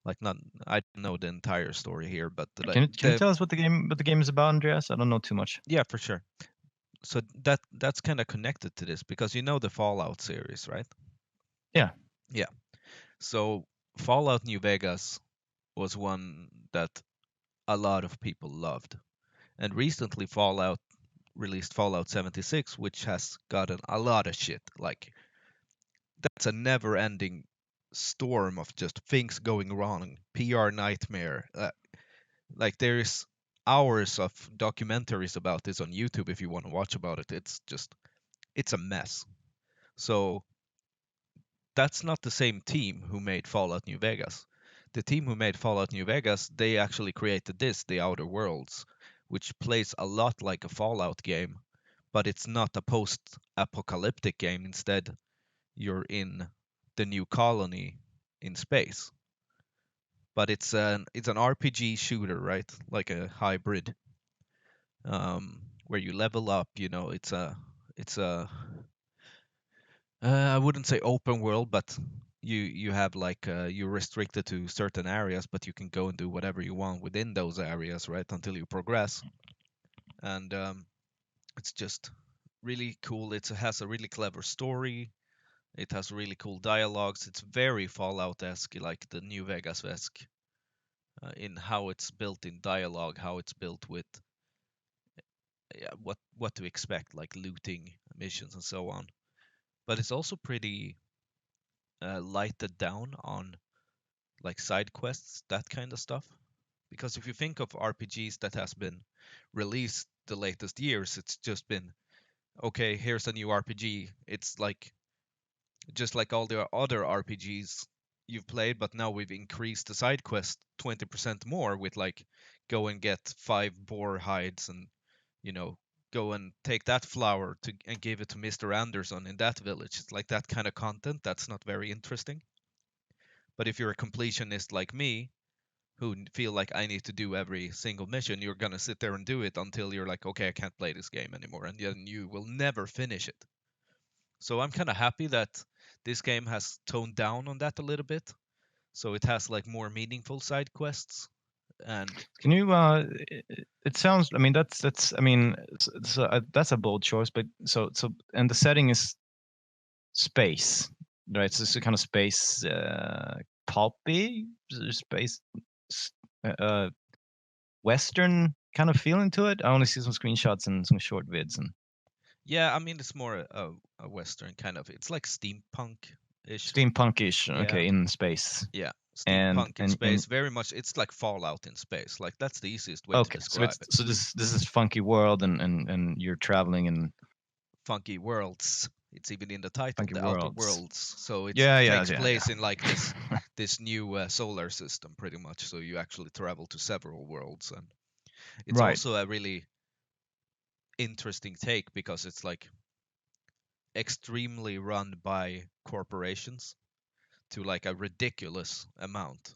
Like not, I don't know the entire story here, but like Can you tell us what the game is about, Andreas? I don't know too much. yeah, for sure. So that's kind of connected to this because you know the Fallout series, right? Yeah. Yeah. So Fallout New Vegas was one that a lot of people loved. And recently Fallout released Fallout 76, which has gotten a lot of shit. Like that's a never-ending storm of just things going wrong, PR nightmare. Like there's hours of documentaries about this on YouTube if you want to watch about it. It's a mess. So that's not the same team who made Fallout New Vegas. The team who made Fallout New Vegas, they actually created this, The Outer Worlds, which plays a lot like a Fallout game, but it's not a post-apocalyptic game. Instead, you're in the new colony in space. But it's an RPG shooter, right? Like a hybrid, where you level up. You know, it's a I wouldn't say open world, but you have like you're restricted to certain areas, but you can go and do whatever you want within those areas, right? Until you progress, and it's just really cool. It has a really clever story. It has really cool dialogues. It's very Fallout-esque, like the New Vegas-esque, in how it's built in dialogue, how it's built with yeah, what to expect, like looting missions and so on. But it's also pretty lighted down on like side quests, that kind of stuff. Because if you think of RPGs that has been released the latest years, it's just been okay, here's a new RPG. It's like just like all the other RPGs you've played, but now we've increased the side quest 20% more with like go and get 5 boar hides and you know go and take that flower to and give it to Mr. Anderson in that village. It's like that kind of content that's not very interesting. But if you're a completionist like me, who feel like I need to do every single mission, you're gonna sit there and do it until you're like, okay, I can't play this game anymore, and then you will never finish it. So I'm kind of happy that this game has toned down on that a little bit. So it has like more meaningful side quests, and Can you? It sounds. I mean, that's. I mean, that's a bold choice. But and the setting is space, right? So it's a kind of space pulpy, space, uh, Western kind of feeling to it. I only see some screenshots and some short vids, and yeah, I mean it's more a Western kind of. It's like steampunk-ish. steampunkish. Yeah, Okay, in space, yeah, and steampunk in space. Very much. It's like Fallout in space. Like that's the easiest way to okay, describe it. so this is funky world, and you're traveling in Funky worlds. It's even in the title, funky the Outer worlds. Worlds. So it Yeah, yeah, takes yeah, place in like this yeah. this new solar system, pretty much. So you actually travel to several worlds, and it's Right. also a really interesting take because it's like extremely run by corporations to like a ridiculous amount.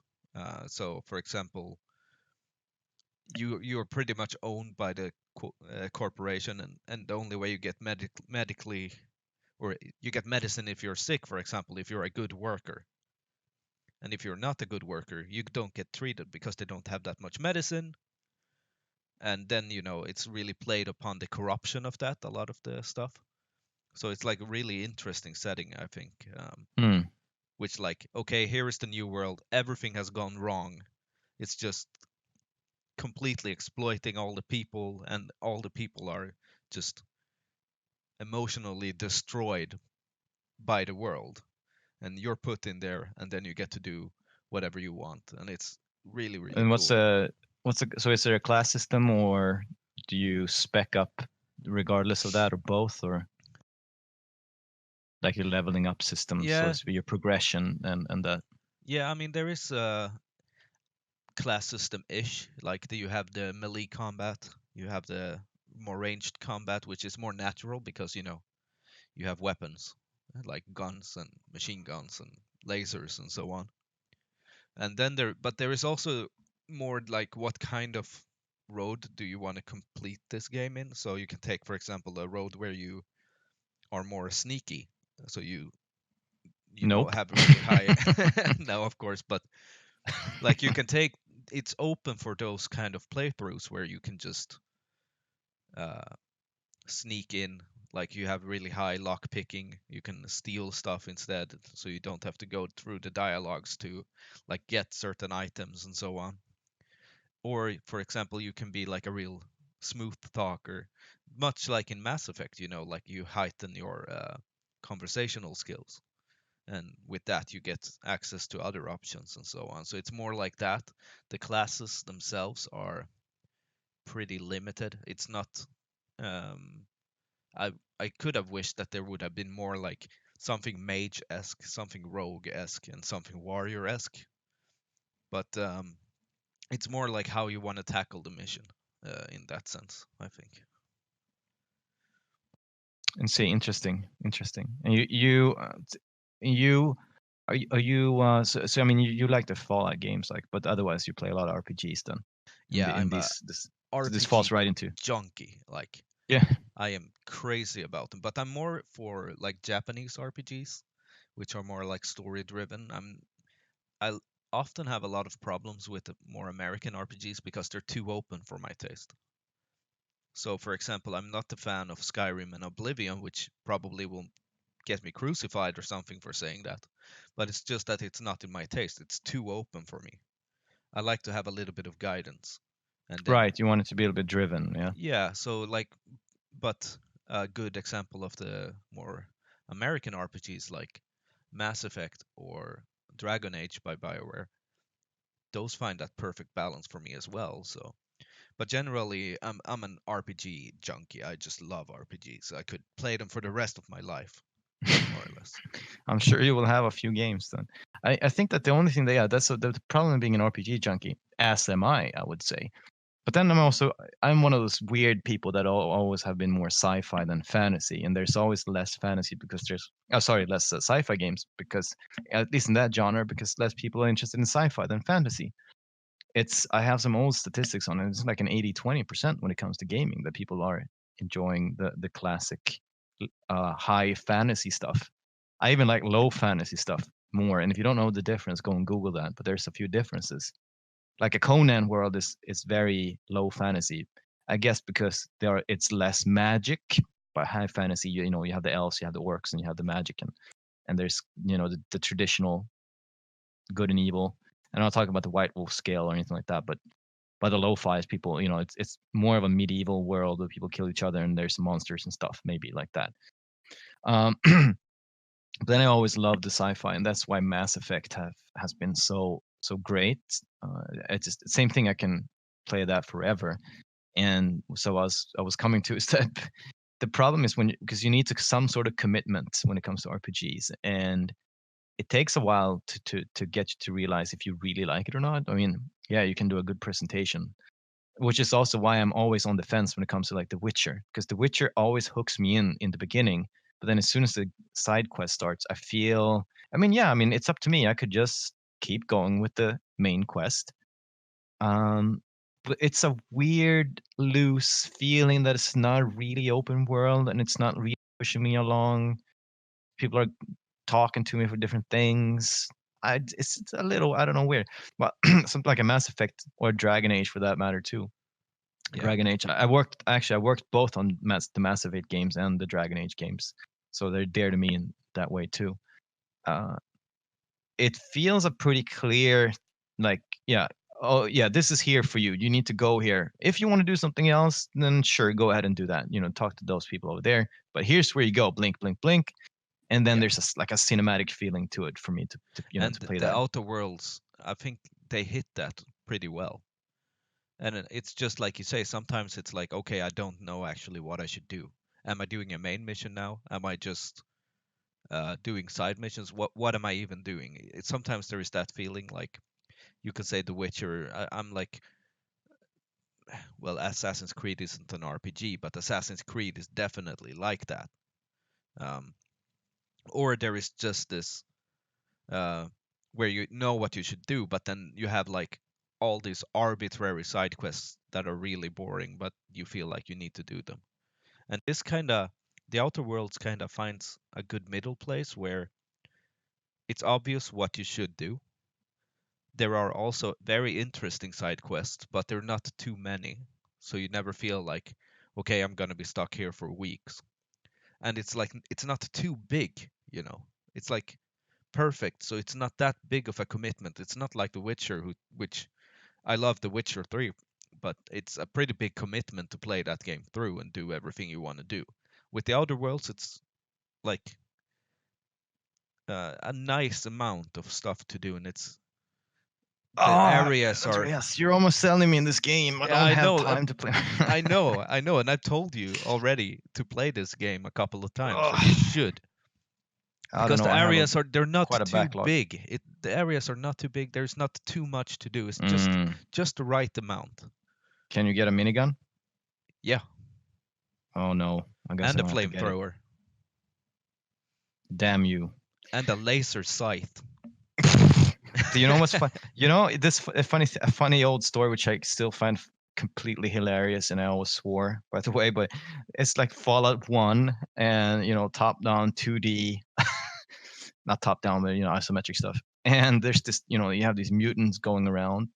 So, for example, you're pretty much owned by the corporation, and the only way you get medically or you get medicine if you're sick, for example, if you're a good worker. And if you're not a good worker, you don't get treated because they don't have that much medicine. And then, it's really played upon the corruption of that, a lot of the stuff. So it's like a really interesting setting, I think, Hmm. which like, okay, here is the new world, everything has gone wrong. It's just completely exploiting all the people, and all the people are just emotionally destroyed by the world, and you're put in there, and then you get to do whatever you want, and it's really, really And cool. so is there a class system, or do you spec up regardless of that, or both, or like your leveling up system, so Yeah, it's your progression and that? yeah, I mean, there is a class system ish. Like, you have the melee combat, you have the more ranged combat, which is more natural because you have weapons like guns and machine guns and lasers and so on. And then there is also more like, what kind of road do you want to complete this game in? So you can take, for example, a road where you are more sneaky, so you Nope. have really high. No, of course, but like, you can take, it's open for those kind of playthroughs where you can just uh, sneak in. Like, you have really high lock picking, you can steal stuff instead, so you don't have to go through the dialogues to like get certain items and so on. Or for example, you can be like a real smooth talker, much like in Mass Effect, like you heighten your conversational skills, and with that you get access to other options and so on. So it's more like that. The classes themselves are pretty limited. It's not um I could have wished that there would have been more like something mage-esque, something rogue-esque, and something warrior-esque, but it's more like how you want to tackle the mission, in that sense, I think. And see, interesting. And you are you so I mean you like the Fallout games, like, but otherwise you play a lot of RPGs then Yeah, in I'm a these this so this falls RPG right into. junkie. Like, Yeah. I am crazy about them, but I'm more for like Japanese RPGs, which are more like story driven. I often have a lot of problems with the more American RPGs because they're too open for my taste. So, for example, I'm not a fan of Skyrim and Oblivion, which probably will get me crucified or something for saying that. But it's just that it's not in my taste. It's too open for me. I like to have a little bit of guidance. And then, Right, you want it to be a little bit driven, yeah. yeah, so like, but a good example of the more American RPGs like Mass Effect or Dragon Age by BioWare, those find that perfect balance for me as well. So, but generally, I'm an RPG junkie. I just love RPGs. I could play them for the rest of my life, more or less. I'm sure you will have a few games then. I think that the only thing that's the problem being an RPG junkie, as am I would say. But then I'm one of those weird people that always have been more sci-fi than fantasy, and there's always less fantasy because less sci-fi games, because at least in that genre, because less people are interested in sci-fi than fantasy. I have some old statistics on it. It's like an 80-20% when it comes to gaming, that people are enjoying the classic high fantasy stuff. I even like low fantasy stuff more. And if you don't know the difference, go and Google that. But there's a few differences. Like a Conan world is very low fantasy, I guess, because it's less magic. But high fantasy, you have the elves, you have the orcs, and you have the magic, and there's the traditional good and evil. And I'm not talking about the White Wolf scale or anything like that, but by the lo-fi is people, it's more of a medieval world where people kill each other and there's monsters and stuff, maybe like that. But then I always loved the sci-fi, and that's why Mass Effect has been so great. It's just same thing. I can play that forever, and so I was coming to is that the problem is because you need some sort of commitment when it comes to RPGs, and it takes a while to get you to realize if you really like it or not. I mean, yeah, you can do a good presentation, which is also why I'm always on the fence when it comes to like The Witcher, because The Witcher always hooks me in the beginning, but then as soon as the side quest starts, I mean, yeah, I mean, it's up to me. I could just keep going with the main quest. Um, but it's a weird, loose feeling that it's not really open world and it's not really pushing me along. People are talking to me for different things. It's a little, I don't know, weird. But something like a Mass Effect or Dragon Age for that matter too. Yeah. Dragon Age. I worked both on the Mass Effect games and the Dragon Age games, so they're dear to me in that way too. Uh, it feels a pretty clear, like, yeah, oh yeah, this is here for you. You need to go here. If you want to do something else, then sure, go ahead and do that. Talk to those people over there. But here's where you go. Blink, blink, blink. And then Yeah. there's like a cinematic feeling to it for me And to play the that. Outer Worlds, I think they hit that pretty well. And it's just like you say, sometimes it's like, okay, I don't know actually what I should do. Am I doing a main mission now? Am I just doing side missions? What am I even doing? Sometimes there is that feeling, like you could say The Witcher. I'm like, well, Assassin's Creed isn't an RPG, but Assassin's Creed is definitely like that. Um, or there is just this uh, where you know what you should do, but then you have like all these arbitrary side quests that are really boring, but you feel like you need to do them. And this the Outer Worlds kind of finds a good middle place where it's obvious what you should do. There are also very interesting side quests, but they're not too many. So you never feel like, okay, I'm gonna be stuck here for weeks. And it's like it's not too big. It's like perfect, so it's not that big of a commitment. It's not like The Witcher, which I love The Witcher 3, but it's a pretty big commitment to play that game through and do everything you want to do. With the Outer Worlds, it's like a nice amount of stuff to do, and the Oh, areas are. Andreas, you're almost selling me in this game. I Yeah, don't I have know. time to play. I know, and I've told you already to play this game a couple of times that you Ugh, should, I don't because know. the I have areas they're not quite a too backlog. big. The areas are not too big. There's not too much to do. It's Mm, just the right amount. can you get a minigun? Yeah, Oh no, I guess I and a don't have to get it. flamethrower Damn you. and a laser scythe. Do you know what's fun? A funny old story which I still find completely hilarious, and I always swore, by the way. But it's like Fallout 1, and top down 2D, not top down, but isometric stuff. And there's this, you have these mutants going around.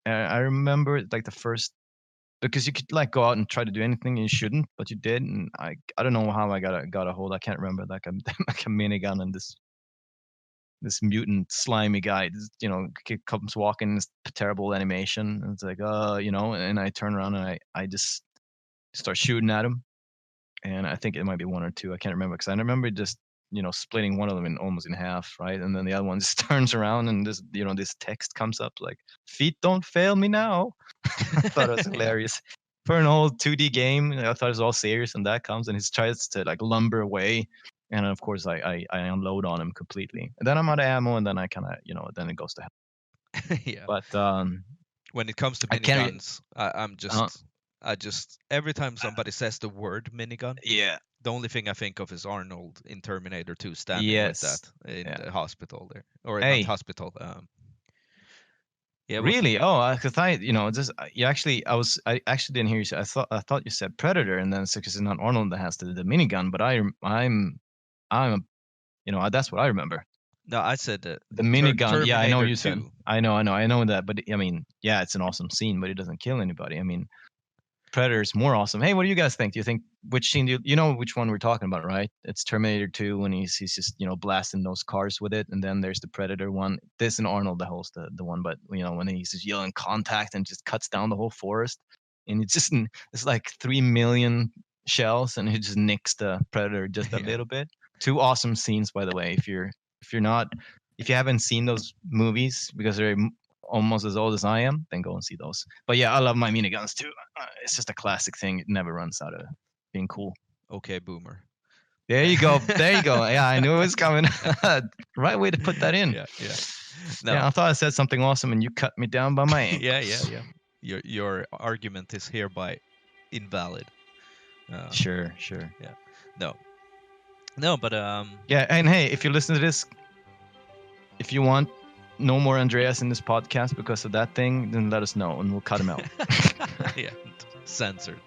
And I remember like the first, because you could like go out and try to do anything and you shouldn't, but you did, and I don't know how I got a hold. I can't remember, like a like a minigun, and this mutant slimy guy, comes walking in this terrible animation, and it's like, and I turn around and I just start shooting at him, and I think it might be one or two, I can't remember, because I remember just splitting one of them in almost in half, right, and then the other one just turns around, and this text comes up like, "Feet don't fail me now." I thought it was Yeah. hilarious. For an old 2D game, I thought it was all serious, and that comes and he tries to like lumber away, and of course I unload on him completely, and then I'm out of ammo, and then I kind of then it goes to hell. Yeah. But When it comes to I can't. miniguns, I'm Uh, I just every time somebody says the word minigun, yeah. the only thing I think of is Arnold in Terminator 2 standing with Yes. that in Yeah. the hospital there, or not Hey. hospital. Yeah, it was. Really? Oh, because just you actually, I actually didn't hear you say. I thought you said Predator, and then because it's not Arnold that has the minigun, but I'm that's what I remember. No, I said The minigun, yeah, I know what Terminator you said. 2. I know that, but I mean, yeah, it's an awesome scene, but it doesn't kill anybody. I mean, Predator's more awesome. Hey, what do you guys think? Do you think which scene you know which one we're talking about, right? It's Terminator 2 when he's just blasting those cars with it, and then there's the Predator one. This and Arnold the host the one, but when he's just yelling contact and just cuts down the whole forest, and it's like 3 million shells, and he just nicks the Predator just a Yeah. little bit. Two awesome scenes, by the way. If you haven't seen those movies because they're almost as old as I am, then go and see those. But yeah, I love my miniguns too. It's just a classic thing. It never runs out of being cool. Okay, boomer. There you go. There you go. Yeah, I knew it was coming. Right way to put that in. Yeah. Yeah, No. I thought I said something awesome, and you cut me down by my ankle. Yeah. Your argument is hereby invalid. Sure. Yeah. No, but Yeah, and hey, if you listen to this, if you want no more Andreas in this podcast because of that thing, then let us know and we'll cut him out. yeah, censored.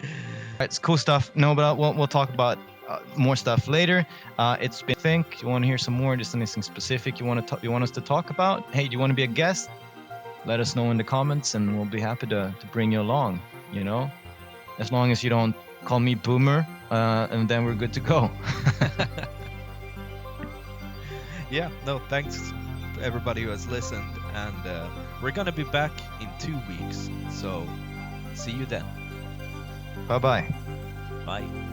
All right, it's cool stuff. No, but we'll talk about more stuff later. It's been. Think you want to hear some more? Just anything specific you want us to talk about? Hey, do you want to be a guest? Let us know in the comments, and we'll be happy to bring you along. As long as you don't call me Boomer, and then we're good to go. Yeah. No, thanks everybody who has listened, and we're gonna be back in 2 weeks. So see you then. Bye bye. Bye.